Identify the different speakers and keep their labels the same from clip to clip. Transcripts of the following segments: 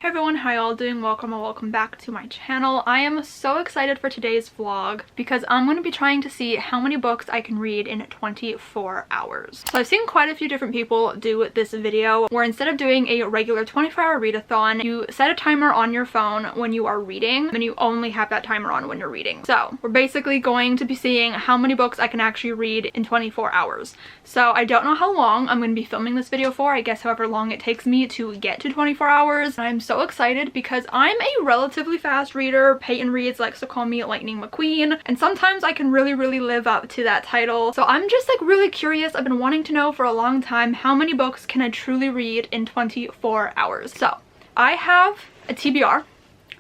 Speaker 1: Hey everyone, how y'all doing? Welcome back to my channel. I am so excited for today's vlog because I'm going to be trying to see how many books I can read in 24 hours. So I've seen quite a few different people do this video where instead of doing a regular 24-hour readathon, you set a timer on your phone when you are reading and you only have that timer on when you're reading. So we're basically going to be seeing how many books I can actually read in 24 hours. So I don't know how long I'm going to be filming this video for. I guess however long it takes me to get to 24 hours. I'm so excited because I'm a relatively fast reader. Peyton Reads likes to call me Lightning McQueen, and sometimes I can really live up to that title. So I'm just like really curious. I've been wanting to know for a long time how many books can I truly read in 24 hours. So I have a TBR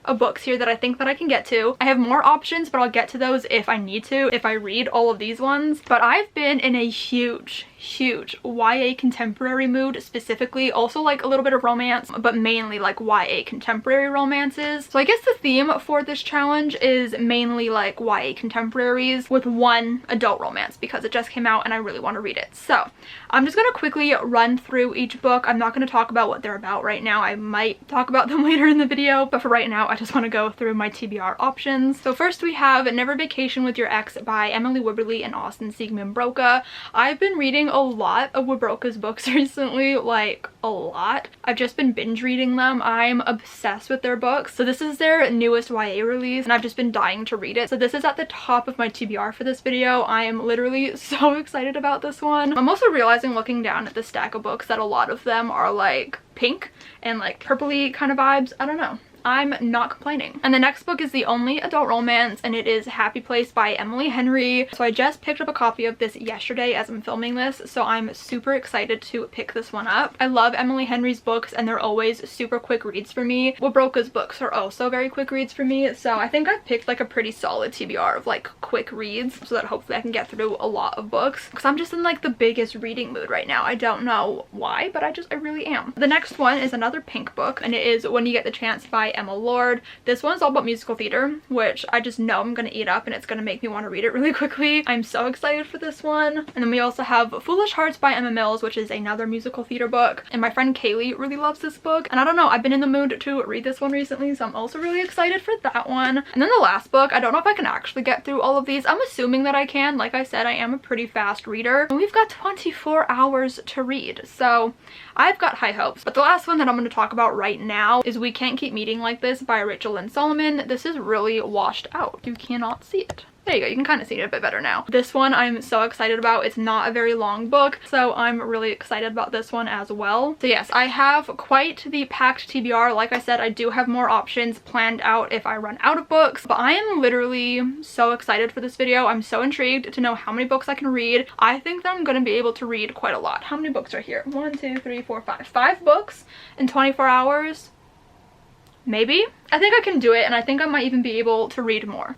Speaker 1: of books here that I think that I can get to. I have more options, but I'll get to those if I need to, if I read all of these ones. But I've been in a huge YA contemporary mood, specifically also like a little bit of romance, but mainly like YA contemporary romances. So I guess the theme for this challenge is mainly like YA contemporaries with one adult romance because it just came out and I really want to read it. So I'm just gonna quickly run through each book. I'm not going to talk about what they're about right now. I might talk about them later in the video, but for right now I just want to go through my TBR options. So first we have Never Vacation with Your Ex by Emily Wibberley and Austin Siegmund Broca. I've been reading a lot of Wibroca's books recently, like a lot. I've just been binge reading them. I'm obsessed with their books. So this is their newest YA release and I've just been dying to read it. So this is at the top of my TBR for this video. I am literally so excited about this one. I'm also realizing looking down at the stack of books that a lot of them are like pink and like purpley kind of vibes. I don't know. I'm not complaining. And the next book is the only adult romance and it is Happy Place by Emily Henry. So I just picked up a copy of this yesterday as I'm filming this, so I'm super excited to pick this one up. I love Emily Henry's books and they're always super quick reads for me. Wibroca's books are also very quick reads for me, so I think I've picked like a pretty solid TBR of like quick reads so that hopefully I can get through a lot of books because I'm just in like the biggest reading mood right now. I don't know why, but I really am. The next one is another pink book and it is When You Get the Chance by Emma Lord. This one's all about musical theater, which I just know I'm gonna eat up and it's gonna make me want to read it really quickly. I'm so excited for this one. And then we also have Foolish Hearts by Emma Mills, which is another musical theater book, and my friend Kaylee really loves this book and I don't know, I've been in the mood to read this one recently, so I'm also really excited for that one. And then the last book, I don't know if I can actually get through all of these. I'm assuming that I can. Like I said, I am a pretty fast reader and we've got 24 hours to read, so I've got high hopes. But the last one that I'm going to talk about right now is We Can't Keep Meeting Like This by Rachel Lynn Solomon. This is really washed out. You cannot see it. There you go, you can kind of see it a bit better now. This one I'm so excited about. It's not a very long book, so I'm really excited about this one as well. So yes, I have quite the packed TBR. Like I said, I do have more options planned out if I run out of books, but I am literally so excited for this video. I'm so intrigued to know how many books I can read. I think that I'm going to be able to read quite a lot. How many books are here? 1, 2, 3, 4, 5. 5 books in 24 hours? Maybe? I think I can do it and I think I might even be able to read more.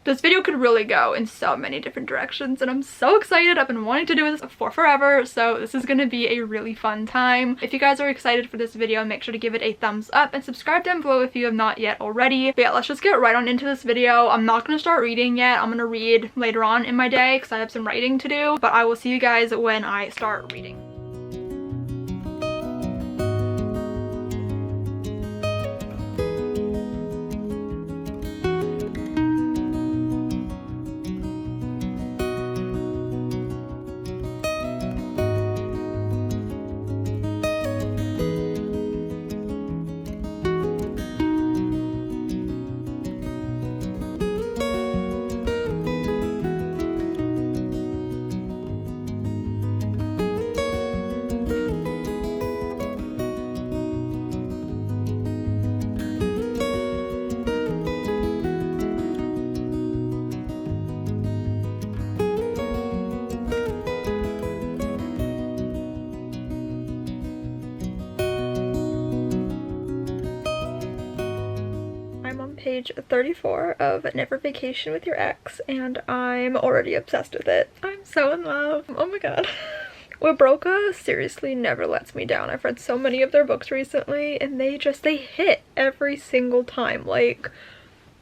Speaker 1: This video could really go in so many different directions and I'm so excited. I've been wanting to do this for forever, so this is going to be a really fun time. If you guys are excited for this video, make sure to give it a thumbs up and subscribe down below if you have not yet already. But yeah, let's just get right on into this video. I'm not going to start reading yet. I'm going to read later on in my day because I have some writing to do, but I will see you guys when I start reading. Page 34 of Never Vacation with Your Ex and I'm already obsessed with it. I'm so in love. Oh my god. Wibroca seriously never lets me down. I've read so many of their books recently and they hit every single time. Like,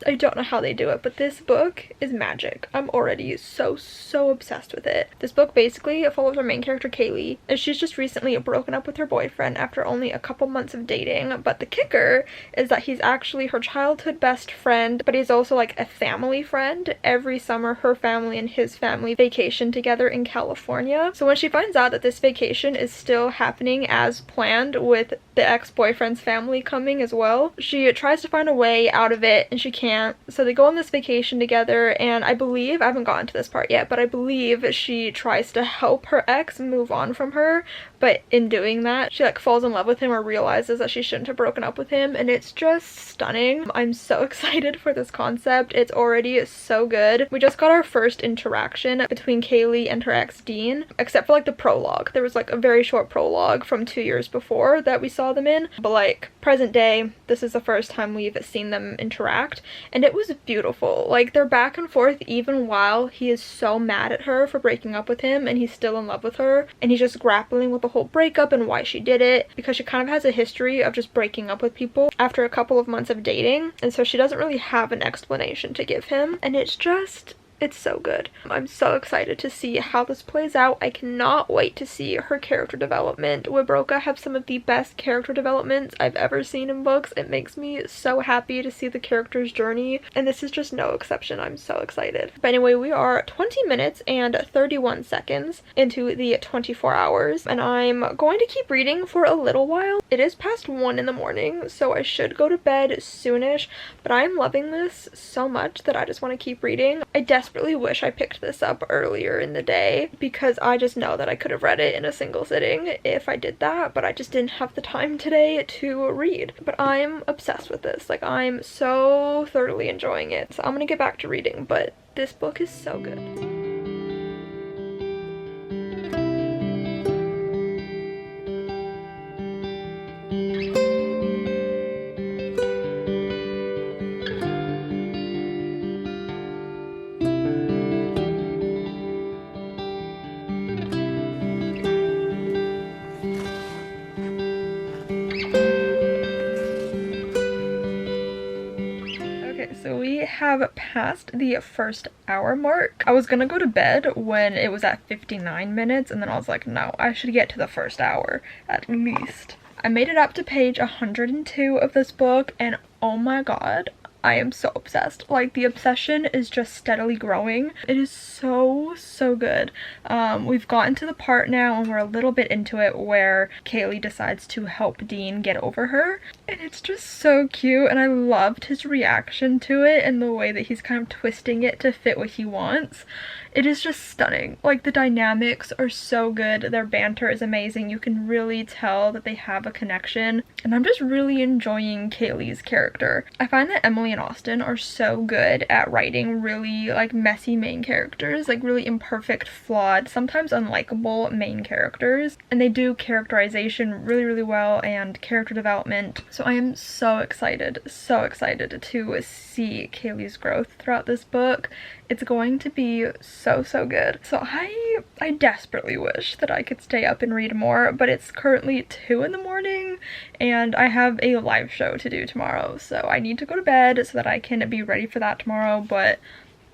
Speaker 1: I don't know how they do it, but this book is magic. I'm already so obsessed with it. This book basically follows our main character Kaylee, and she's just recently broken up with her boyfriend after only a couple months of dating. But the kicker is that he's actually her childhood best friend, but he's also like a family friend. Every summer her family and his family vacation together in California. So when she finds out that this vacation is still happening as planned with the ex-boyfriend's family coming as well, she tries to find a way out of it and she can't. So they go on this vacation together, and I believe, I haven't gotten to this part yet, but I believe she tries to help her ex move on from her, but in doing that she like falls in love with him or realizes that she shouldn't have broken up with him, and it's just stunning. I'm so excited for this concept. It's already so good. We just got our first interaction between Kaylee and her ex Dean, except for like the prologue. There was like a very short prologue from 2 years before that we saw them in, but like present day, this is the first time we've seen them interact, and it was beautiful. Like they're back and forth even while he is so mad at her for breaking up with him and he's still in love with her, and he's just grappling with the whole breakup and why she did it, because she kind of has a history of just breaking up with people after a couple of months of dating, and so she doesn't really have an explanation to give him, and it's so good. I'm so excited to see how this plays out. I cannot wait to see her character development. Wibroka have some of the best character developments I've ever seen in books. It makes me so happy to see the character's journey, and this is just no exception. I'm so excited. But anyway, we are 20 minutes and 31 seconds into the 24 hours, and I'm going to keep reading for a little while. It is past 1 in the morning, so I should go to bed soonish, but I'm loving this so much that I just want to keep reading. I desperately wish I picked this up earlier in the day, because I just know that I could have read it in a single sitting if I did that, but I just didn't have the time today to read. But I'm obsessed with this. Like, I'm so thoroughly enjoying it. So I'm gonna get back to reading, but this book is so good. So we have passed the first hour mark. I was gonna go to bed when it was at 59 minutes, and then I was like, no, I should get to the first hour at least. I made it up to page 102 of this book, and oh my god, I am so obsessed. Like, the obsession is just steadily growing. It is so good. We've gotten to the part now, and we're a little bit into it, where Kaylee decides to help Dean get over her, and it's just so cute, and I loved his reaction to it and the way that he's kind of twisting it to fit what he wants. It is just stunning. Like, the dynamics are so good. Their banter is amazing. You can really tell that they have a connection, and I'm just really enjoying Kaylee's character. I find that Emily and Austen are so good at writing really like messy main characters, like really imperfect, flawed, sometimes unlikable main characters, and they do characterization really well and character development. So I am so excited to see Kaylee's growth throughout this book. It's going to be so good. So I desperately wish that I could stay up and read more, but it's currently 2 in the morning and I have a live show to do tomorrow, so I need to go to bed so that I can be ready for that tomorrow. But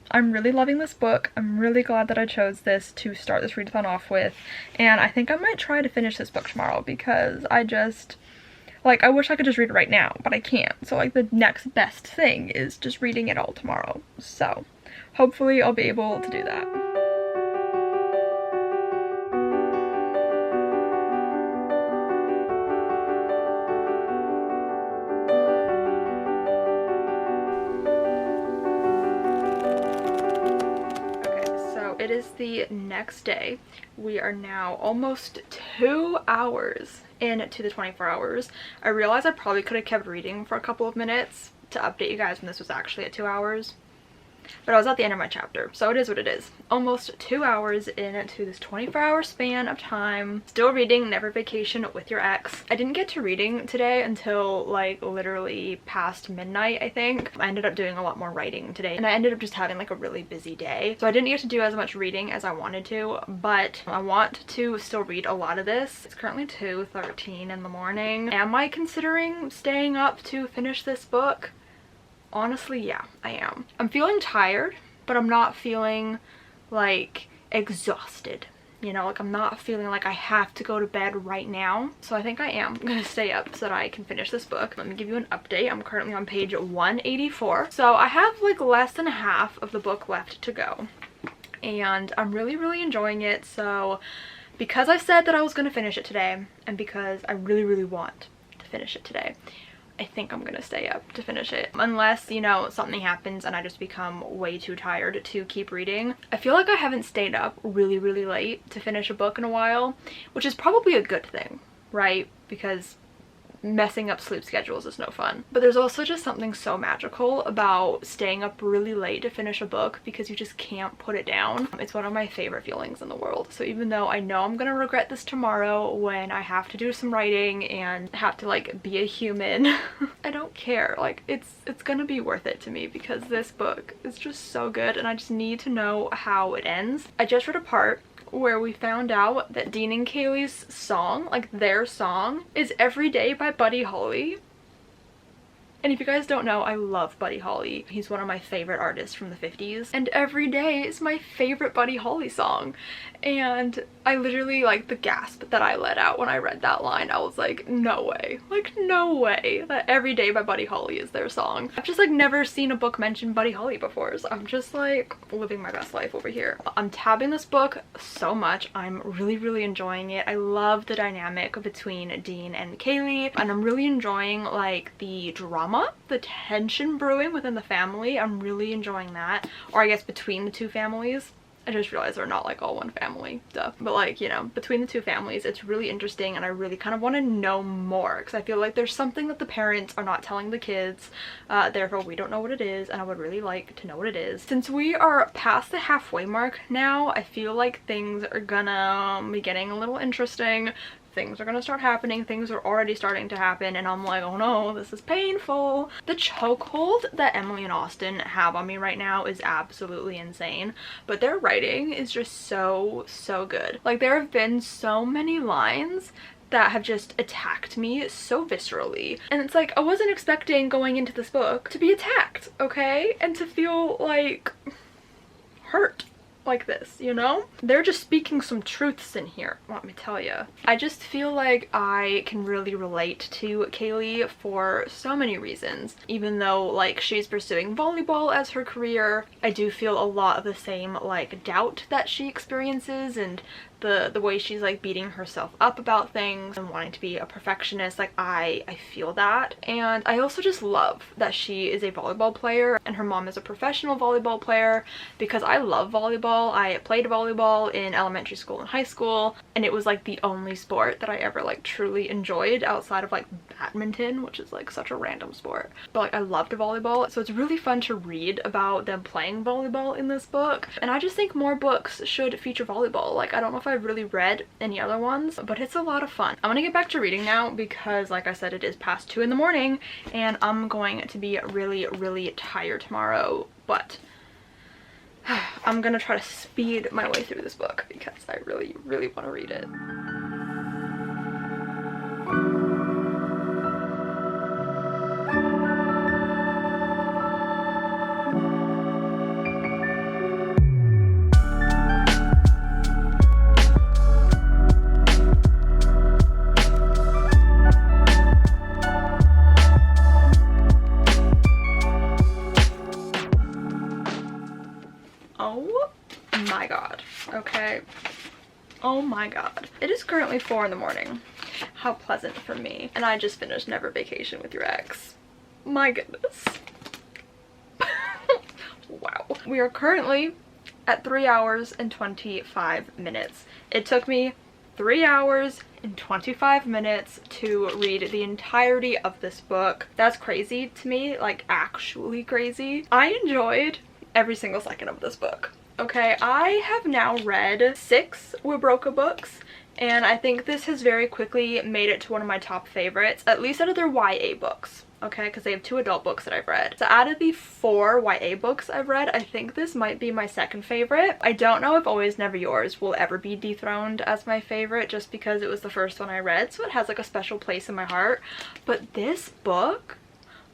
Speaker 1: I'm really loving this book. I'm really glad that I chose this to start this readathon off with, and I think I might try to finish this book tomorrow, because I wish I could just read it right now, but I can't. So like, the next best thing is just reading it all tomorrow. So hopefully I'll be able to do that. It is the next day. We are now almost 2 hours into the 24 hours. I realized I probably could have kept reading for a couple of minutes to update you guys when this was actually at 2 hours. But I was at the end of my chapter, so it is what it is. Almost 2 hours into this 24-hour span of time. Still reading Never Vacation with Your Ex. I didn't get to reading today until like literally past midnight, I think. I ended up doing a lot more writing today, and I ended up just having like a really busy day. So I didn't get to do as much reading as I wanted to, but I want to still read a lot of this. It's currently 2:13 in the morning. Am I considering staying up to finish this book? Honestly, yeah, I am. I'm feeling tired, but I'm not feeling like exhausted. You know, like I'm not feeling like I have to go to bed right now. So I think I am gonna stay up so that I can finish this book. Let me give you an update. I'm currently on page 184. So I have like less than half of the book left to go. And I'm really enjoying it. So because I said that I was gonna finish it today, and because I really want to finish it today, I think I'm gonna stay up to finish it. Unless, you know, something happens and I just become way too tired to keep reading. I feel like I haven't stayed up really late to finish a book in a while, which is probably a good thing, right? Because messing up sleep schedules is no fun. But there's also just something so magical about staying up really late to finish a book because you just can't put it down. It's one of my favorite feelings in the world. So even though I know I'm gonna regret this tomorrow when I have to do some writing and have to like be a human, I don't care. Like it's gonna be worth it to me because this book is just so good and I just need to know how it ends. I just read a part where we found out that Dean and Kaylee's song, like their song, is Every Day by Buddy Holly. And if you guys don't know, I love Buddy Holly. He's one of my favorite artists from the 50s. And Every Day is my favorite Buddy Holly song. And I literally, like, the gasp that I let out when I read that line, I was like, no way. Like, no way that Every Day by Buddy Holly is their song. I've just, like, never seen a book mention Buddy Holly before, so I'm just, like, living my best life over here. I'm tabbing this book so much. I'm really enjoying it. I love the dynamic between Dean and Kaylee, and I'm really enjoying, like, the drama, the tension brewing within the family. I'm really enjoying that. Or I guess between the two families. I just realized they're not like all one family stuff, but like, you know, between the two families, it's really interesting and I really kind of want to know more because I feel like there's something that the parents are not telling the kids, therefore we don't know what it is, and I would really like to know what it is. Since we are past the halfway mark now, I feel like things are gonna be getting a little interesting. Things are gonna start happening, things are already starting to happen, and I'm like, oh no, this is painful. The chokehold that Emily and Austin have on me right now is absolutely insane, but their writing is just so good. Like, there have been so many lines that have just attacked me so viscerally, and it's like I wasn't expecting going into this book to be attacked, okay, and to feel like hurt like this, you know? They're just speaking some truths in here, let me tell you. I just feel like I can really relate to Kaylee for so many reasons. Even though like she's pursuing volleyball as her career, I do feel a lot of the same like doubt that she experiences, and the way she's like beating herself up about things and wanting to be a perfectionist. Like I feel that. And I also just love that she is a volleyball player and her mom is a professional volleyball player, because I love volleyball. I played volleyball in elementary school and high school, and it was like the only sport that I ever like truly enjoyed outside of like badminton, which is like such a random sport. But like I loved volleyball, so it's really fun to read about them playing volleyball in this book. And I just think more books should feature volleyball. Like I don't know if I've really read any other ones, but it's a lot of fun. I'm gonna get back to reading now because like I said, it is past 2 in the morning and I'm going to be really tired tomorrow, but I'm gonna try to speed my way through this book because I really want to read it. Oh my god. Okay. Oh my god. It is currently 4 in the morning. How pleasant for me. And I just finished Never Vacation with Your Ex. My goodness. Wow. We are currently at 3 hours and 25 minutes. It took me 3 hours and 25 minutes to read the entirety of this book. That's crazy to me, like actually crazy. I enjoyed every single second of this book. Okay, I have now read 6 Wibroka books, and I think this has very quickly made it to one of my top favorites, at least out of their YA books. Okay, because they have 2 adult books that I've read. So out of the 4 YA books I've read, I think this might be my second favorite. I don't know if Always Never Yours will ever be dethroned as my favorite just because it was the first one I read, so it has like a special place in my heart. But this book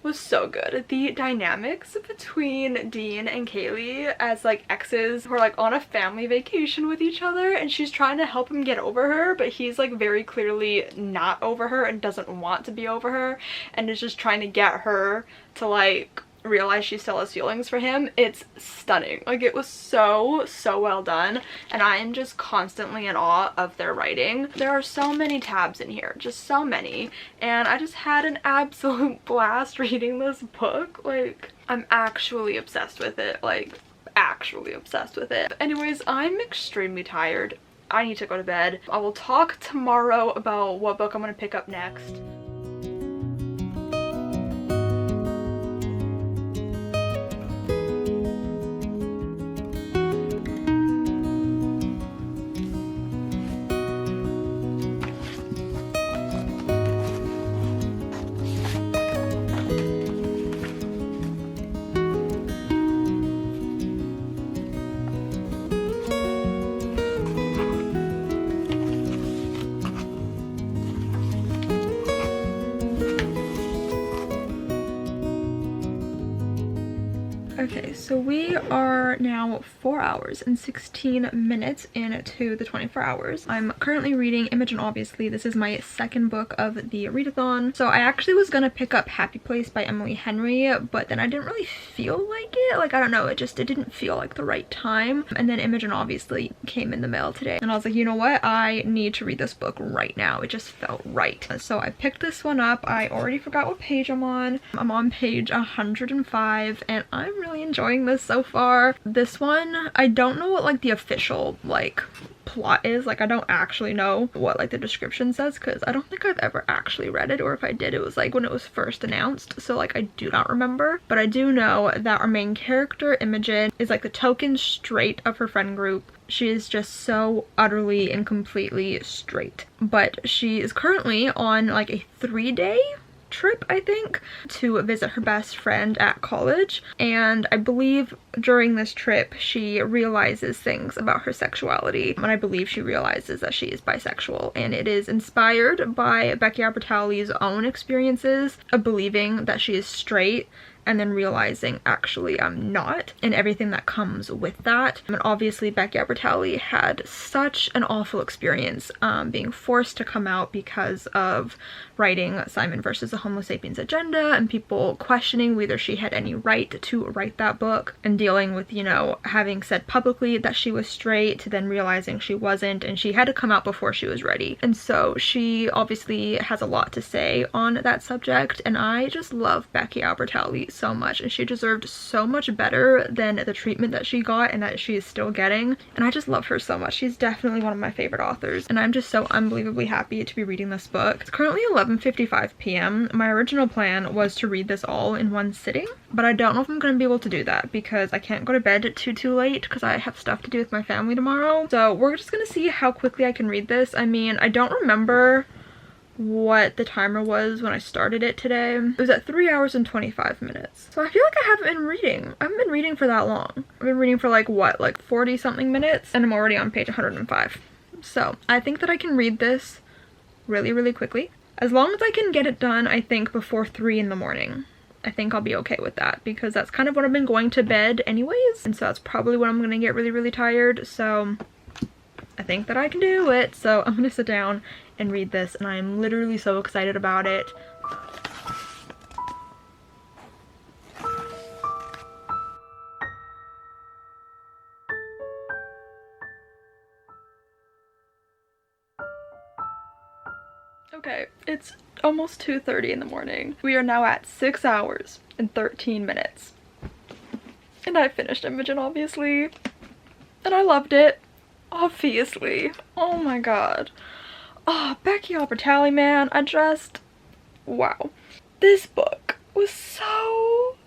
Speaker 1: was so good. The dynamics between Dean and Kaylee as like exes who are like on a family vacation with each other, and she's trying to help him get over her, but he's like very clearly not over her and doesn't want to be over her and is just trying to get her to like realize she still has feelings for him. It's stunning. Like, it was so well done, and I am just constantly in awe of their writing. There are so many tabs in here, just so many, and I just had an absolute blast reading this book. Like, I'm actually obsessed with it, like actually obsessed with it. But anyways, I'm extremely tired. I need to go to bed. I will talk tomorrow about what book I'm gonna pick up next. Okay, so we are now 4 hours and 16 minutes into the 24 hours. I'm currently reading Imogen, obviously. This is my second book of the readathon. So I actually was gonna pick up Happy Place by Emily Henry, but then I didn't really feel like it. Like, I don't know, it didn't feel like the right time. And then Imogen obviously came in the mail today, and I was like, you know what? I need to read this book right now. It just felt right. So I picked this one up. I already forgot what page I'm on. I'm on page 105, and I'm really enjoying this so far. This one, I don't know what like the official like plot is. Like, I don't actually know what like the description says, because I don't think I've ever actually read it, or if I did, it was like when it was first announced, so like I do not remember. But I do know that our main character, Imogen, is like the token straight of her friend group. She is just so utterly and completely straight, but she is currently on like a 3-day trip, I think, to visit her best friend at college, and I believe during this trip she realizes things about her sexuality, and I believe she realizes that she is bisexual, and it is inspired by Becky Albertalli's own experiences of believing that she is straight and then realizing actually I'm not, and everything that comes with that. And obviously Becky Albertalli had such an awful experience being forced to come out because of writing Simon versus the Homo sapiens agenda, and people questioning whether she had any right to write that book, and dealing with, you know, having said publicly that she was straight to then realizing she wasn't, and she had to come out before she was ready. And so she obviously has a lot to say on that subject, and I just love Becky Albertalli so much, and she deserved so much better than the treatment that she got and that she is still getting, and I just love her so much. She's definitely one of my favorite authors, and I'm just so unbelievably happy to be reading this book. It's currently 11:55 p.m. My original plan was to read this all in one sitting, but I don't know if I'm gonna be able to do that because I can't go to bed too late because I have stuff to do with my family tomorrow. So we're just gonna see how quickly I can read this. I mean, I don't remember what the timer was when I started it today. It was at 3 hours and 25 minutes. So I feel like I haven't been reading. I haven't been reading for that long. I've been reading for like what, like 40 something minutes, and I'm already on page 105. So I think that I can read this really quickly. As long as I can get it done, I think before 3 in the morning. I think I'll be okay with that, because that's kind of when I've been going to bed anyways, and so that's probably when I'm gonna get really tired. So I think that I can do it. So I'm gonna sit down and read this, and I am literally so excited about it. Okay, it's almost 2:30 in the morning. We are now at 6 hours and 13 minutes. And I finished Imogen, obviously. And I loved it. Obviously. Oh my god. Oh, Becky Albertalli, man. Wow. This book was so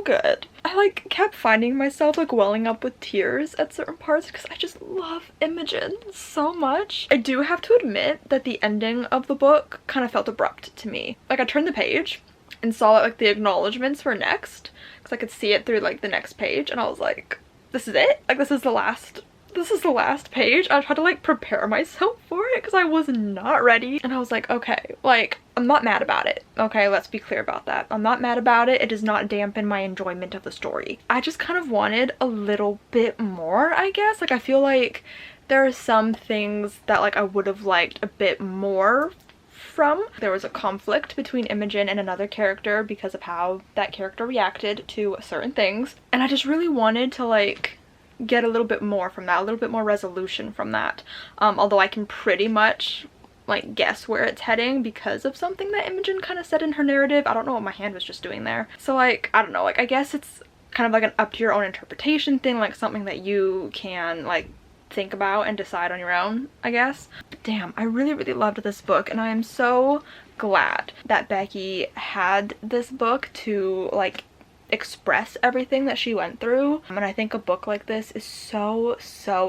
Speaker 1: good. I like kept finding myself like welling up with tears at certain parts because I just love Imogen so much. I do have to admit that the ending of the book kind of felt abrupt to me. Like, I turned the page and saw that like the acknowledgements were next, because I could see it through like the next page, and I was like, this is it? Like, this is the last this is the last page. I tried to like prepare myself for it because I was not ready. And I was like, okay, like I'm not mad about it. Okay, let's be clear about that. I'm not mad about it. It does not dampen my enjoyment of the story. I just kind of wanted a little bit more, I guess. Like I feel like there are some things that like I would have liked a bit more from. There was a conflict between Imogen and another character because of how that character reacted to certain things. And I just really wanted to like get a little bit more from that, a little bit more resolution from that. Although I can pretty much like guess where it's heading because of something that Imogen kind of said in her narrative. I don't know what my hand was just doing there. So like, I don't know, like I guess it's kind of like an up to your own interpretation thing, like something that you can like think about and decide on your own, I guess. But damn, I really loved this book, and I am so glad that Becky had this book to like express everything that she went through. And I think a book like this is so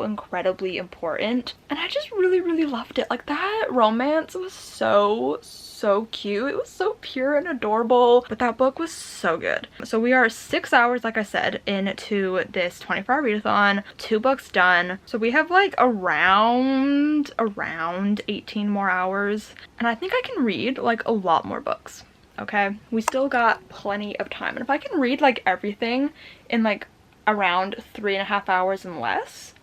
Speaker 1: incredibly important, and I just really loved it. Like that romance was so cute. It was so pure and adorable, but that book was so good. So we are 6 hours, like I said, into this 24-hour readathon, 2 books done. So we have like around 18 more hours, and I think I can read like a lot more books. Okay, we still got plenty of time, and if I can read like everything in like around 3.5 hours and less,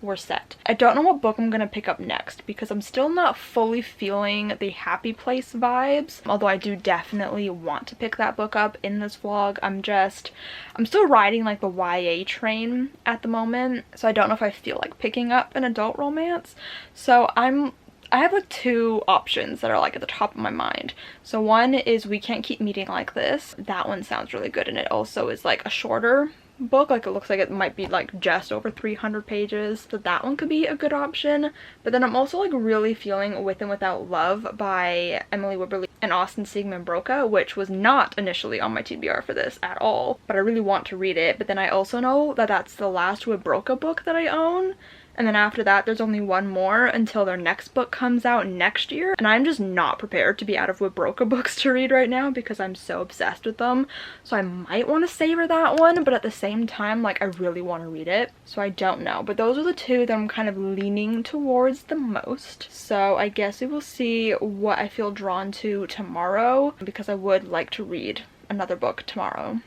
Speaker 1: we're set. I don't know what book I'm gonna pick up next because I'm still not fully feeling the Happy Place vibes, although I do definitely want to pick that book up in this vlog. I'm still riding like the YA train at the moment, so I don't know if I feel like picking up an adult romance. So I have like 2 options that are like at the top of my mind. So one is We Can't Keep Meeting Like This. That one sounds really good, and it also is like a shorter book. Like it looks like it might be like just over 300 pages, so that one could be a good option. But then I'm also like really feeling With and Without Love by Emily Wibberley and Austin Siegman Broca, which was not initially on my TBR for this at all, but I really want to read it. But then I also know that that's the last Wibroca book that I own, and then after that there's only one more until their next book comes out next year, and I'm just not prepared to be out of Wibroca books to read right now because I'm so obsessed with them. So I might want to savor that one, but at the same time like I really want to read it, so I don't know. But those are the 2 that I'm kind of leaning towards the most, so I guess we will see what I feel drawn to tomorrow, because I would like to read another book tomorrow.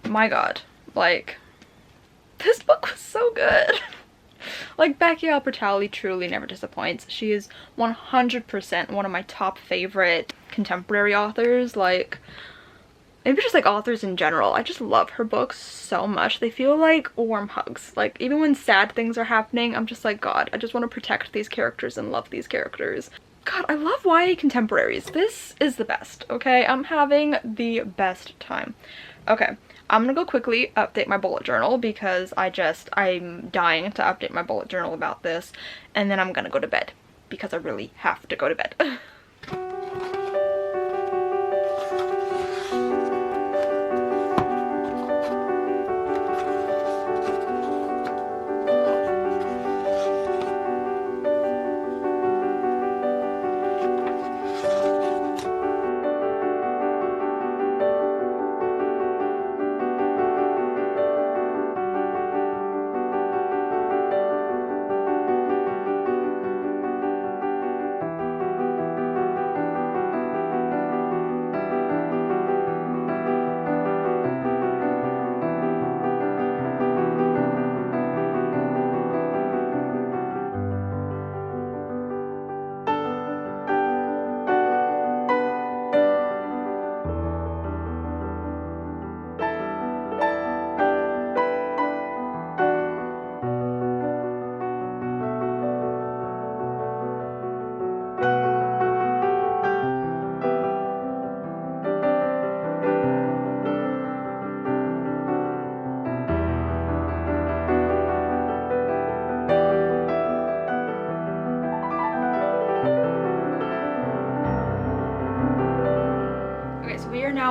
Speaker 1: My god, like this book was so good. Like Becky Albertalli truly never disappoints. She is 100% one of my top favorite contemporary authors, like maybe just like authors in general. I just love her books so much. They feel like warm hugs. Like even when sad things are happening, I'm just like, God, I just want to protect these characters and love these characters. God, I love YA contemporaries. This is the best, okay? I'm having the best time. Okay, I'm gonna go quickly update my bullet journal because I'm dying to update my bullet journal about this, and then I'm gonna go to bed because I really have to go to bed.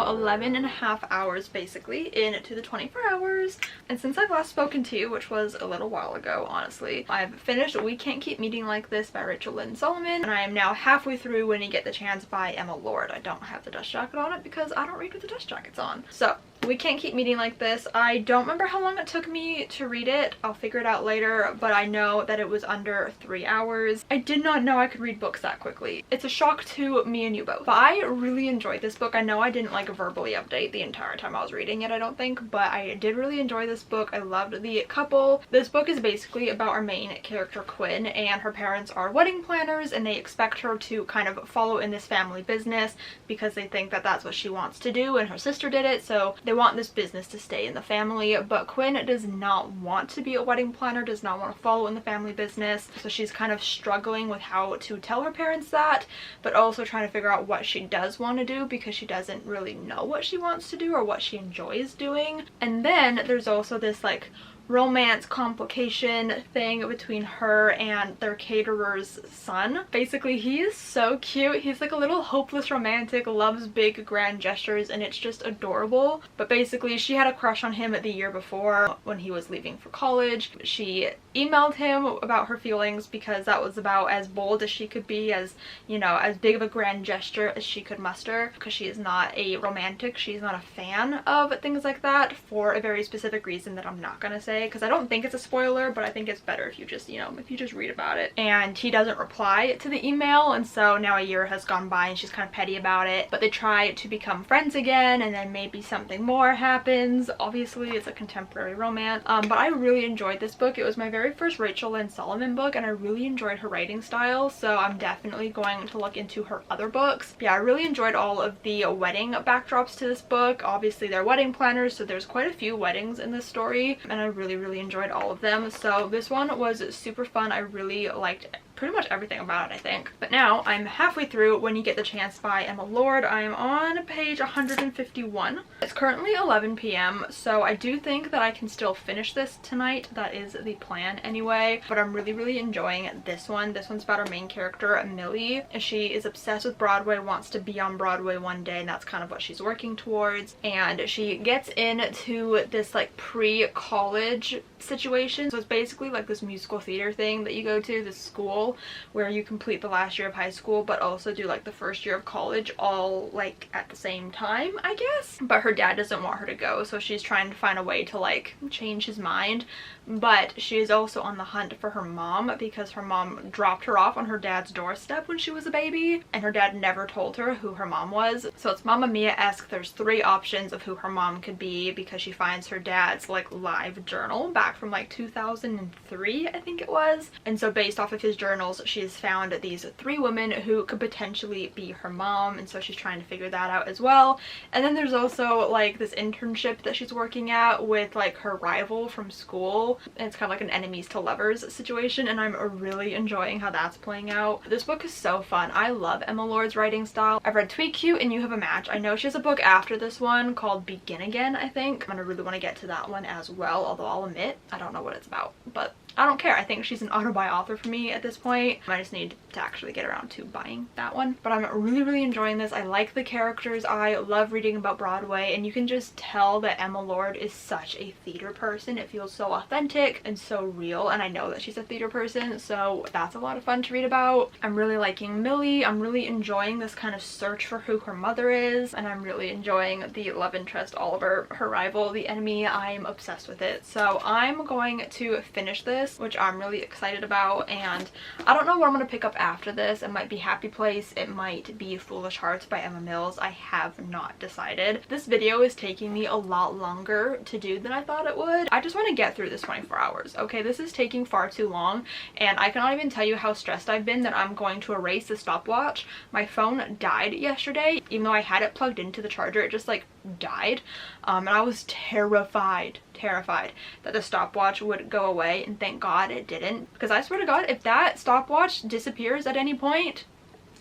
Speaker 1: now 11.5 hours basically into the 24 hours. And since I've last spoken to you, which was a little while ago, honestly, I've finished We Can't Keep Meeting Like This by Rachel Lynn Solomon, and I am now halfway through When You Get the Chance by Emma Lord. I don't have the dust jacket on it because I don't read with the dust jackets on. So We Can't Keep Meeting Like This. I don't remember how long it took me to read it. I'll figure it out later, but I know that it was under 3 hours. I did not know I could read books that quickly. It's a shock to me and you both. But I really enjoyed this book. I know I didn't like verbally update the entire time I was reading it, I don't think, but I did really enjoy this book. I loved the couple. This book is basically about our main character, Quinn, and her parents are wedding planners, and they expect her to kind of follow in this family business because they think that that's what she wants to do, and her sister did it, so they want this business to stay in the family. But Quinn does not want to be a wedding planner, does not want to follow in the family business, so she's kind of struggling with how to tell her parents that, but also trying to figure out what she does want to do because she doesn't really know what she wants to do or what she enjoys doing. And then there's also this like romance complication thing between her and their caterer's son. Basically, he is so cute. He's like a little hopeless romantic, loves big grand gestures, and it's just adorable. But basically, she had a crush on him the year before when he was leaving for college. She emailed him about her feelings because that was about as bold as she could be, as, you know, as big of a grand gesture as she could muster, because she is not a romantic, she's not a fan of things like that for a very specific reason that I'm not gonna say, because I don't think it's a spoiler, but I think it's better if you just, you know, if you just read about it. And he doesn't reply to the email, and so now a year has gone by and she's kind of petty about it, but they try to become friends again, and then maybe something more happens. Obviously it's a contemporary romance, but I really enjoyed this book. It was my very first Rachel Lynn Solomon book, and I really enjoyed her writing style, so I'm definitely going to look into her other books. Yeah, I really enjoyed all of the wedding backdrops to this book. Obviously they're wedding planners, so there's quite a few weddings in this story, and I really enjoyed all of them. So this one was super fun. I really liked pretty much everything about it, I think. But now I'm halfway through When You Get the Chance by Emma Lord. I am on page 151. It's currently 11 p.m. so I do think that I can still finish this tonight. That is the plan anyway, but I'm really enjoying this one. This one's about our main character, Millie, and she is obsessed with Broadway, wants to be on Broadway one day, and that's kind of what she's working towards. And she gets into this like pre-college situation, so it's basically like this musical theater thing that you go to, this school where you complete the last year of high school but also do like the first year of college all like at the same time, I guess. But her dad doesn't want her to go, so she's trying to find a way to like change his mind. But she is also on the hunt for her mom because her mom dropped her off on her dad's doorstep when she was a baby, and her dad never told her who her mom was. So it's Mamma Mia-esque. There's 3 options of who her mom could be because she finds her dad's like live journal back from like 2003, I think it was. And so based off of his journals, she's found these 3 women who could potentially be her mom, and so she's trying to figure that out as well. And then there's also like this internship that she's working at with like her rival from school, and it's kind of like an enemies to lovers situation, and I'm really enjoying how that's playing out. This book is so fun. I love Emma Lord's writing style. I've read Tweet Cute and You Have a Match. I know she has a book after this one called Begin Again, I think, and I really want to get to that one as well, although I'll admit I don't know what it's about, but I don't care. I think she's an auto-buy author for me at this point. I just need to actually get around to buying that one. But I'm really enjoying this. I like the characters. I love reading about Broadway, and you can just tell that Emma Lord is such a theater person. It feels so authentic and so real, and I know that she's a theater person, so that's a lot of fun to read about. I'm really liking Millie. I'm really enjoying this kind of search for who her mother is, and I'm really enjoying the love interest, Oliver, her rival, the enemy. I'm obsessed with it. So I'm going to finish this, which I'm really excited about, and I don't know what I'm going to pick up after this. It might be Happy Place, it might be Foolish Hearts by Emma Mills. I have not decided. This video is taking me a lot longer to do than I thought it would. I just want to get through this 24 hours, okay? This is taking far too long, and I cannot even tell you how stressed I've been that I'm going to erase the stopwatch. My phone died yesterday, even though I had it plugged into the charger. It just like died, and I was terrified that the stopwatch would go away, and thank God it didn't, because I swear to God, if that stopwatch disappears at any point,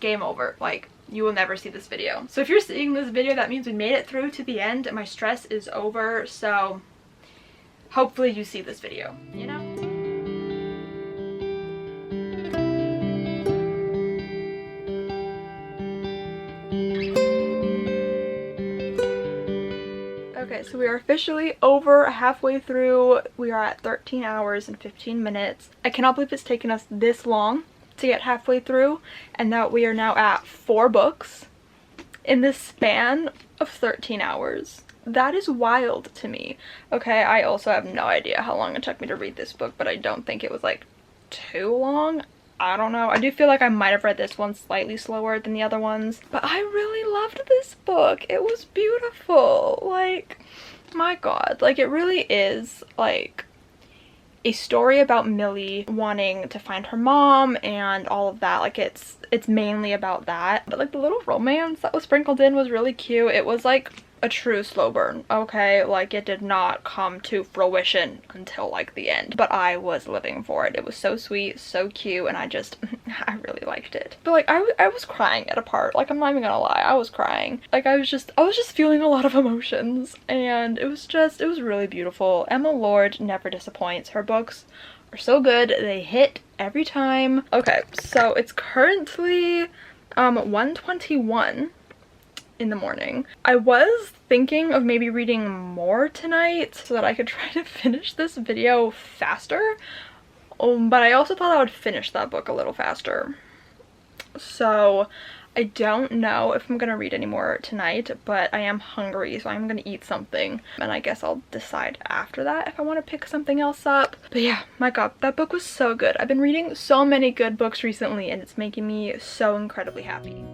Speaker 1: game over. Like, you will never see this video. So if you're seeing this video, that means we made it through to the end and my stress is over, so hopefully you see this video, you know? Okay, so we are officially over halfway through. We are at 13 hours and 15 minutes. I cannot believe it's taken us this long to get halfway through, and that we are now at 4 books in the span of 13 hours. That is wild to me. Okay, I also have no idea how long it took me to read this book, but I don't think it was like too long. I don't know. I do feel like I might have read this one slightly slower than the other ones, but I really loved this book. It was beautiful. Like, my god, like, it really is like a story about Millie wanting to find her mom and all of that. Like, it's mainly about that, but like the little romance that was sprinkled in was really cute. It was like a true slow burn, okay? Like, it did not come to fruition until like the end, but I was living for it. It was so sweet, so cute, and I really liked it. But like, I was crying at a part. Like, I'm not even gonna lie, I was crying. Like, I was just feeling a lot of emotions, and it was really beautiful. Emma Lord never disappoints. Her books are so good. They hit every time. Okay, so it's currently 1:21 in the morning. I was thinking of maybe reading more tonight so that I could try to finish this video faster, but I also thought I would finish that book a little faster. So I don't know if I'm gonna read any more tonight, but I am hungry, so I'm gonna eat something, and I guess I'll decide after that if I want to pick something else up. But yeah, my god, that book was so good. I've been reading so many good books recently, and it's making me so incredibly happy.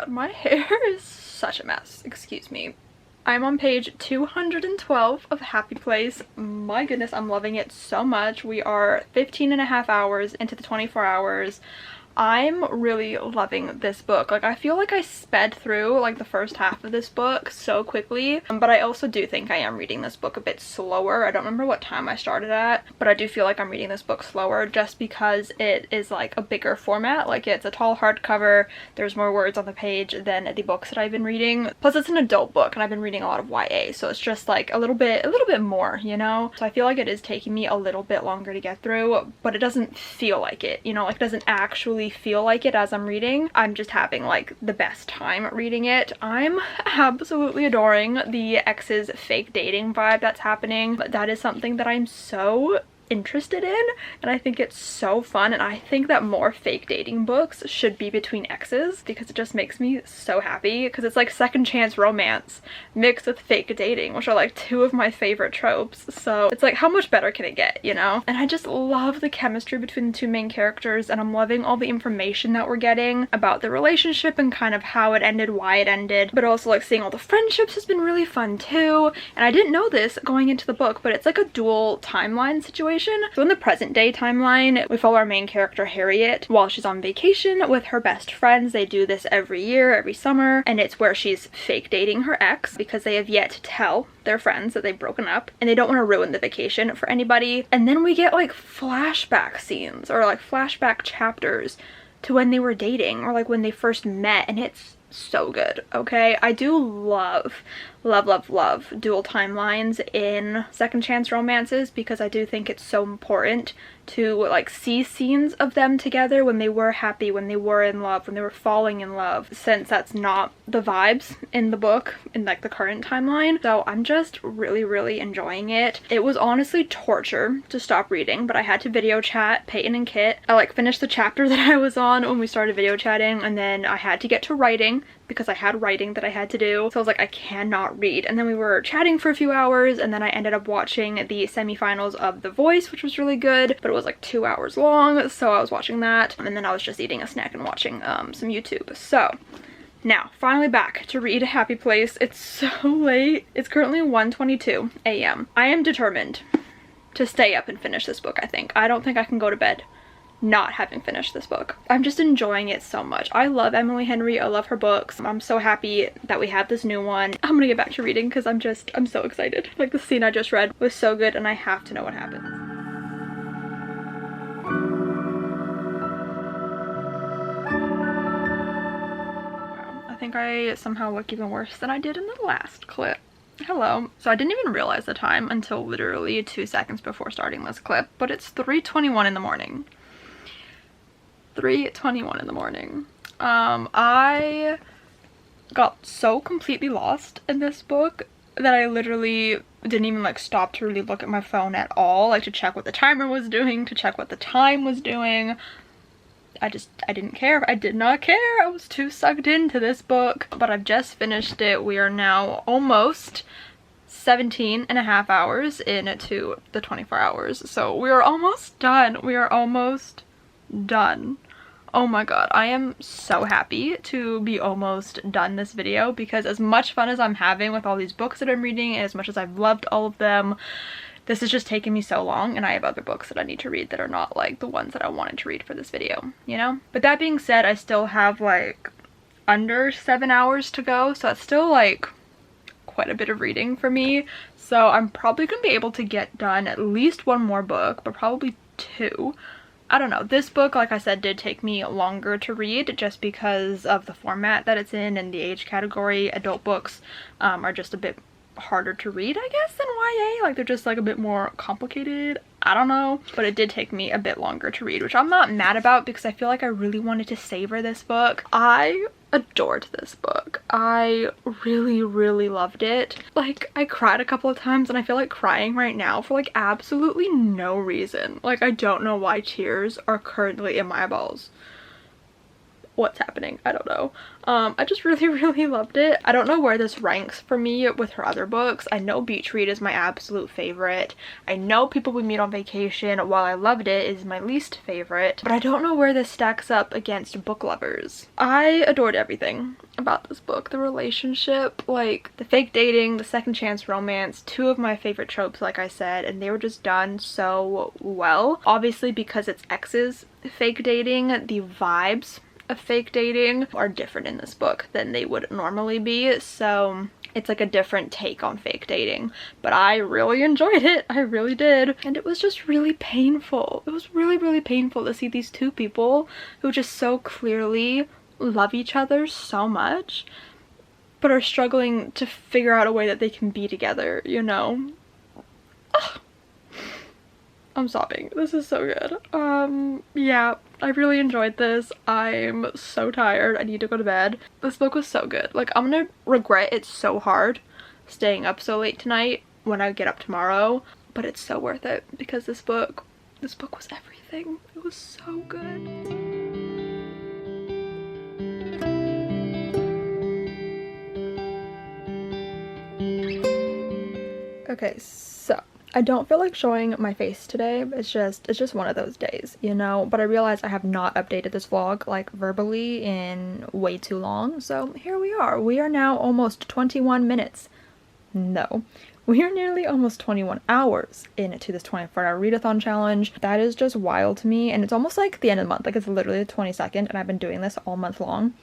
Speaker 1: My hair is such a mess, excuse me. I'm on page 212 of Happy Place. My goodness, I'm loving it so much. We are 15.5 hours into the 24 hours. I'm really loving this book. Like, I feel like I sped through like the first half of this book so quickly, but I also do think I am reading this book a bit slower. I don't remember what time I started at, but I do feel like I'm reading this book slower just because it is like a bigger format. Like, it's a tall hardcover, there's more words on the page than the books that I've been reading. Plus, it's an adult book and I've been reading a lot of YA, so it's just like a little bit more, you know? So I feel like it is taking me a little bit longer to get through, but it doesn't feel like it, you know? Like, it doesn't actually feel like it as I'm reading. I'm just having like the best time reading it. I'm absolutely adoring the ex's fake dating vibe that's happening. But that is something that I'm so interested in, and I think it's so fun, and I think that more fake dating books should be between exes because it just makes me so happy, because it's like second chance romance mixed with fake dating, which are like two of my favorite tropes. So it's like, how much better can it get, you know? And I just love the chemistry between the two main characters, and I'm loving all the information that we're getting about the relationship and kind of how it ended, why it ended, but also like seeing all the friendships has been really fun too. And I didn't know this going into the book, but it's like a dual timeline situation. So in the present day timeline, we follow our main character Harriet while she's on vacation with her best friends. They do this every year, every summer, and it's where she's fake dating her ex because they have yet to tell their friends that they've broken up and they don't want to ruin the vacation for anybody. And then we get like flashback scenes or like flashback chapters to when they were dating or like when they first met, and it's so good. Okay, I do love love, love, love dual timelines in second chance romances, because I do think it's so important to like see scenes of them together when they were happy, when they were in love, when they were falling in love, since that's not the vibes in the book in like the current timeline. So I'm just really, really enjoying it. It was honestly torture to stop reading, but I had to video chat Peyton and Kit. I like finished the chapter that I was on when we started video chatting, and then I had to get to writing because I had writing that I had to do. So I was like, I cannot read. And then we were chatting for a few hours, and then I ended up watching the semifinals of The Voice, which was really good, but it was like 2 hours long, so I was watching that, and then I was just eating a snack and watching some YouTube. So now finally back to read Happy Place. It's so late. It's currently 1:22 a.m. I am determined to stay up and finish this book. I don't think I can go to bed not having finished this book. I'm just enjoying it so much. I love Emily Henry. I love her books. I'm so happy that we have this new one. I'm gonna get back to reading because I'm so excited. Like, the scene I just read was so good, and I have to know what happens. Wow, I think I somehow look even worse than I did in the last clip. Hello. So I didn't even realize the time until literally 2 seconds before starting this clip, but it's 3:21 in the morning. 3:21 in the morning. I got so completely lost in this book that I literally didn't even like stop to really look at my phone at all, like to check what the timer was doing, to check what the time was doing. I didn't care. I did not care. I was too sucked into this book, but I've just finished it. We are now almost 17 and a half hours into the 24 hours. So we are almost done. We are almost done. Oh my god, I am so happy to be almost done this video, because as much fun as I'm having with all these books that I'm reading, and as much as I've loved all of them, this is just taking me so long, and I have other books that I need to read that are not like the ones that I wanted to read for this video, you know? But that being said, I still have like under 7 hours to go, so that's still like quite a bit of reading for me. So I'm probably gonna be able to get done at least one more book, but probably 2. I don't know. This book, like I said, did take me longer to read just because of the format that it's in and the age category. Adult books are just a bit harder to read, I guess, than YA. Like, they're just like a bit more complicated. I don't know. But it did take me a bit longer to read, which I'm not mad about because I feel like I really wanted to savor this book. I adored this book. I really, really loved it. Like, I cried a couple of times, and I feel like crying right now for like absolutely no reason. Like, I don't know why tears are currently in my eyeballs. What's happening? I don't know. I just really, really loved it. I don't know where this ranks for me with her other books. I know Beach Read is my absolute favorite. I know People We Meet on Vacation, while I loved it, is my least favorite. But I don't know where this stacks up against Book Lovers. I adored everything about this book. The relationship, like the fake dating, the second chance romance, 2 of my favorite tropes, like I said, and they were just done so well. Obviously, because it's exes fake dating, the vibes of fake dating are different in this book than they would normally be, so it's like a different take on fake dating. But I really enjoyed it. I really did. And it was just really painful. It was really, really painful to see these 2 people who just so clearly love each other so much but are struggling to figure out a way that they can be together, you know? Ugh. I'm sobbing. This is so good. Yeah, I really enjoyed this. I'm so tired. I need to go to bed. This book was so good. Like, I'm gonna regret it so hard staying up so late tonight when I get up tomorrow, but it's so worth it because this book was everything. It was so good. Okay, so I don't feel like showing my face today. It's just one of those days, you know? But I realize I have not updated this vlog like verbally in way too long. So here we are. We are now almost 21 minutes. No. We are nearly almost 21 hours into this 24-hour readathon challenge. That is just wild to me. And it's almost like the end of the month. Like, it's literally the 22nd and I've been doing this all month long.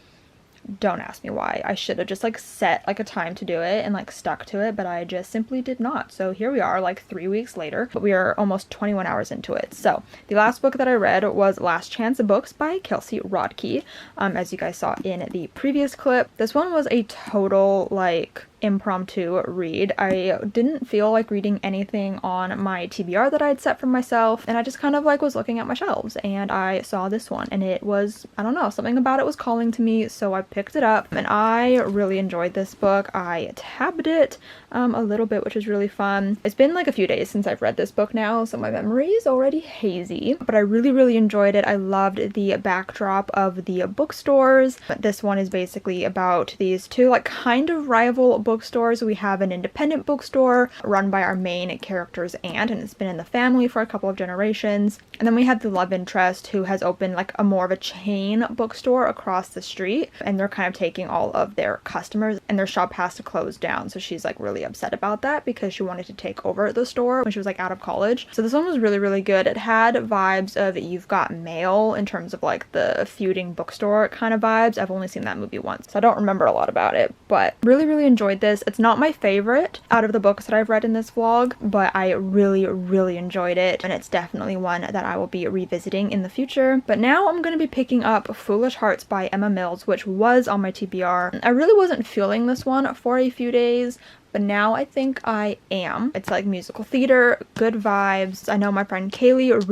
Speaker 1: Don't ask me why. I should have just like set like a time to do it and like stuck to it, but I just simply did not. So here we are like 3 weeks later, but we are almost 21 hours into it. So the last book that I read was Last Chance Books by Kelsey Rodkey. As you guys saw in the previous clip, this one was a total like impromptu read. I didn't feel like reading anything on my TBR that I'd set for myself, and I just kind of like was looking at my shelves and I saw this one, and it was, I don't know, something about it was calling to me, so I picked it up and I really enjoyed this book. I tabbed it a little bit, which was really fun. It's been like a few days since I've read this book now, so my memory is already hazy, but I really enjoyed it. I loved the backdrop of the bookstores. This one is basically about these two like kind of rival bookstores. We have an independent bookstore run by our main character's aunt, and it's been in the family for a couple of generations. And then we have the love interest who has opened like a more of a chain bookstore across the street, and they're kind of taking all of their customers, and their shop has to close down. So she's like really upset about that because she wanted to take over the store when she was like out of college. So this one was really good. It had vibes of You've Got Mail in terms of like the feuding bookstore kind of vibes. I've only seen that movie once, so I don't remember a lot about it, but really enjoyed this. It's not my favorite out of the books that I've read in this vlog, but I really enjoyed it, and it's definitely one that I will be revisiting in the future. But now I'm going to be picking up Foolish Hearts by Emma Mills, which was on my TBR. I really wasn't feeling this one for a few days, but now I think I am. It's like musical theater, good vibes. I know my friend Kaylee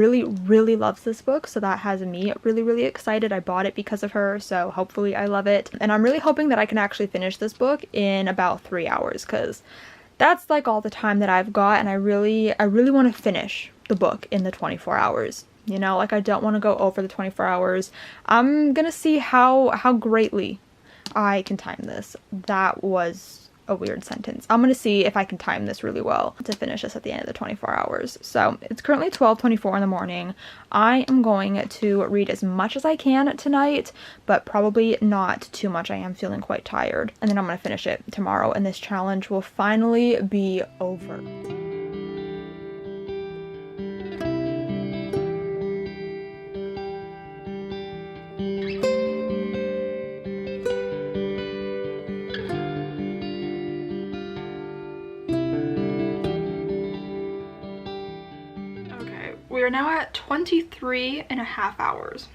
Speaker 1: really loves this book, so that has me really excited. I bought it because of her, so hopefully I love it. And I'm really hoping that I can actually finish this book in about 3 hours, because that's like all the time that I've got, and I really want to finish the book in the 24 hours. You know, like I don't want to go over the 24 hours. I'm gonna see how greatly I can time this. That was a weird sentence. I'm gonna see if I can time this really well to finish this at the end of the 24 hours. So it's currently 12:24 in the morning. I am going to read as much as I can tonight, but probably not too much. I am feeling quite tired. And then I'm gonna finish it tomorrow, and this challenge will finally be over. We are now at 23.5 hours.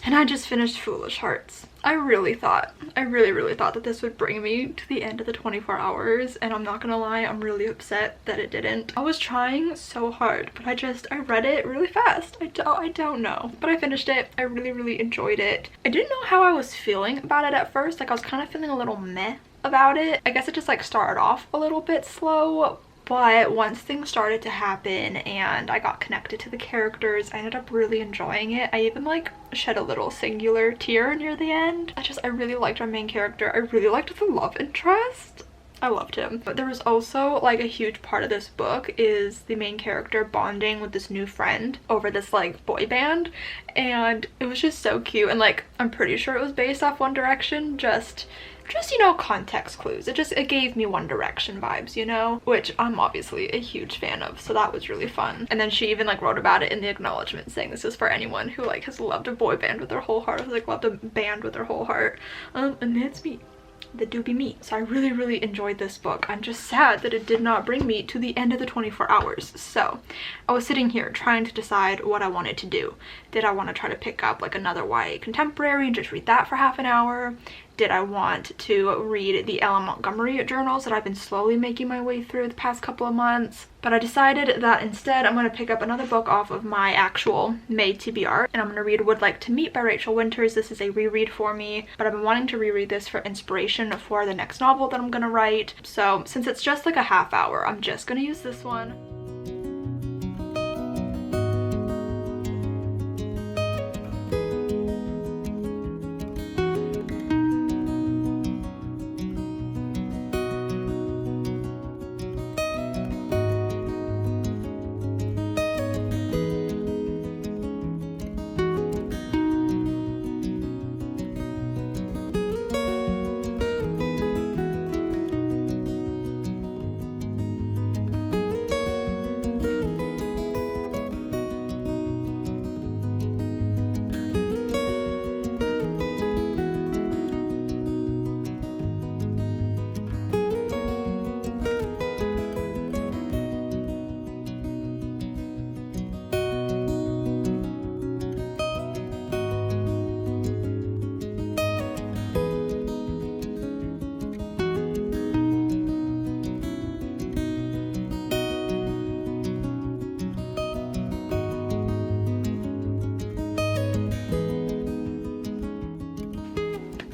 Speaker 1: And I just finished Foolish Hearts. I really thought that this would bring me to the end of the 24 hours, and I'm not gonna lie, I'm really upset that it didn't. I was trying so hard, but I read it really fast. I don't know. But I finished it. I really enjoyed it. I didn't know how I was feeling about it at first. Like I was kind of feeling a little meh about it. I guess it just like started off a little bit slow, but once things started to happen and I got connected to the characters, I ended up really enjoying it. I even like shed a little singular tear near the end. I really liked our main character. I really liked the love interest. I loved him. But there was also like a huge part of this book is the main character bonding with this new friend over this like boy band, and it was just so cute. And like I'm pretty sure it was based off One Direction, just you know, context clues. It gave me One Direction vibes, you know, which I'm obviously a huge fan of, so that was really fun. And then she even like wrote about it in the acknowledgement, saying this is for anyone who like has loved a boy band with their whole heart, has like loved a band with their whole heart, and it's me. That do be me. So I really enjoyed this book. I'm just sad that it did not bring me to the end of the 24 hours. So I was sitting here trying to decide what I wanted to do. Did I want to try to pick up like another YA contemporary and just read that for half an hour? Did I want to read the Ellen Montgomery journals that I've been slowly making my way through the past couple of months? But I decided that instead I'm going to pick up another book off of my actual May TBR, and I'm going to read Would Like to Meet by Rachel Winters. This is a reread for me, but I've been wanting to reread this for inspiration for the next novel that I'm going to write. So since it's just like a half hour, I'm just going to use this one.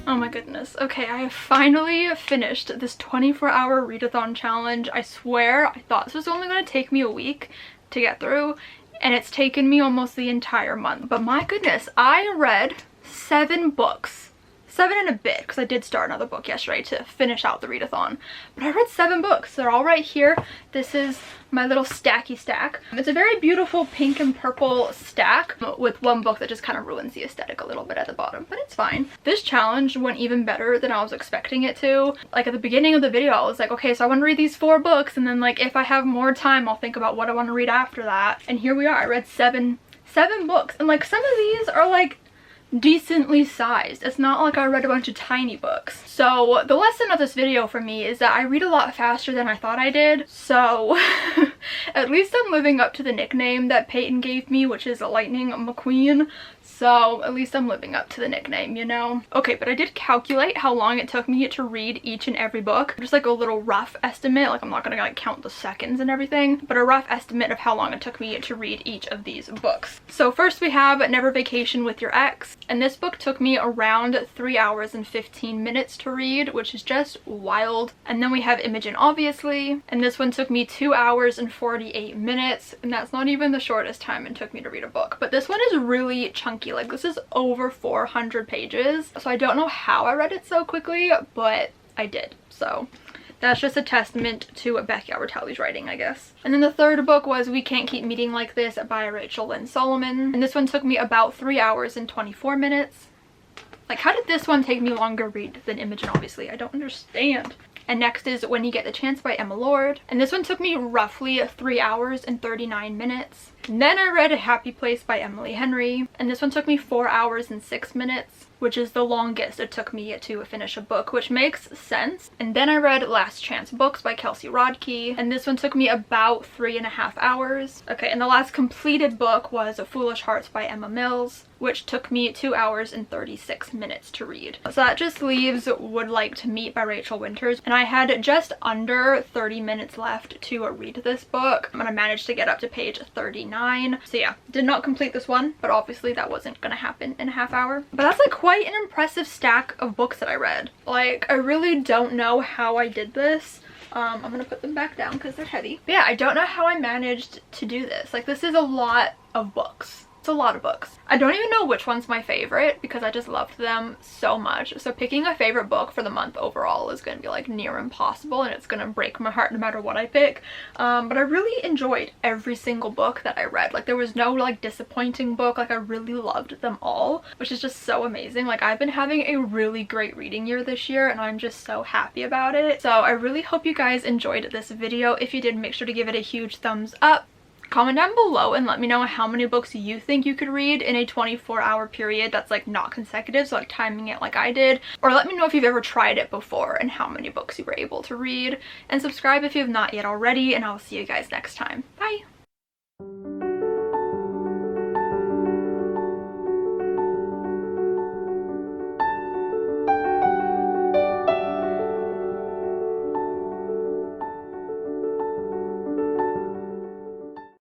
Speaker 1: Oh my goodness. Okay, I have finally finished this 24-hour readathon challenge. I swear I thought this was only going to take me a week to get through, and it's taken me almost the entire month. But my goodness, I read 7 books. 7 and a bit, because I did start another book yesterday to finish out the readathon. But I read 7 books. They're all right here. This is my little stacky stack. It's a very beautiful pink and purple stack with one book that just kind of ruins the aesthetic a little bit at the bottom, but it's fine. This challenge went even better than I was expecting it to. Like at the beginning of the video, I was like, okay, so I want to read these 4 books, and then like if I have more time, I'll think about what I want to read after that. And here we are. I read seven books, and like some of these are like decently sized. It's not like I read a bunch of tiny books. So the lesson of this video for me is that I read a lot faster than I thought I did. So at least I'm living up to the nickname that Peyton gave me, which is Lightning McQueen. So at least I'm living up to the nickname, you know? Okay, but I did calculate how long it took me to read each and every book. Just like a little rough estimate. Like I'm not gonna like count the seconds and everything, but a rough estimate of how long it took me to read each of these books. So first we have Never Vacation with Your Ex. And this book took me around 3 hours and 15 minutes to read, which is just wild. And then we have Imogen, obviously. And this one took me 2 hours and 48 minutes. And that's not even the shortest time it took me to read a book. But this one is really chunky. Like this is over 400 pages. So I don't know how I read it so quickly, but I did. So that's just a testament to Becky Albertalli's writing, I guess. And then the third book was We Can't Keep Meeting Like This by Rachel Lynn Solomon. And this one took me about 3 hours and 24 minutes. Like, how did this one take me longer read than Imogen, obviously? I don't understand. And next is When You Get the Chance by Emma Lord. And this one took me roughly 3 hours and 39 minutes. And then I read A Happy Place by Emily Henry. And this one took me 4 hours and 6 minutes, which is the longest it took me to finish a book, which makes sense. And then I read Last Chance Books by Kelsey Rodkey. And this one took me about 3.5 hours. Okay, and the last completed book was Foolish Hearts by Emma Mills, which took me 2 hours and 36 minutes to read. So that just leaves Would Like to Meet by Rachel Winters. And I had just under 30 minutes left to read this book. And I managed to get up to page 39. So yeah, did not complete this one, but obviously that wasn't gonna happen in a half hour. But that's like quite an impressive stack of books that I read. Like, I really don't know how I did this. I'm gonna put them back down because they're heavy. But yeah, I don't know how I managed to do this. Like, this is a lot of books. It's a lot of books. I don't even know which one's my favorite because I just loved them so much. So picking a favorite book for the month overall is going to be like near impossible, and it's going to break my heart no matter what I pick. But I really enjoyed every single book that I read. Like, there was no like disappointing book. Like, I really loved them all, which is just so amazing. Like, I've been having a really great reading year this year, and I'm just so happy about it. So I really hope you guys enjoyed this video. If you did, make sure to give it a huge thumbs up. Comment down below and let me know how many books you think you could read in a 24-hour period that's like not consecutive, so like timing it like I did. Or let me know if you've ever tried it before and how many books you were able to read. And subscribe if you have not yet already, and I'll see you guys next time. Bye!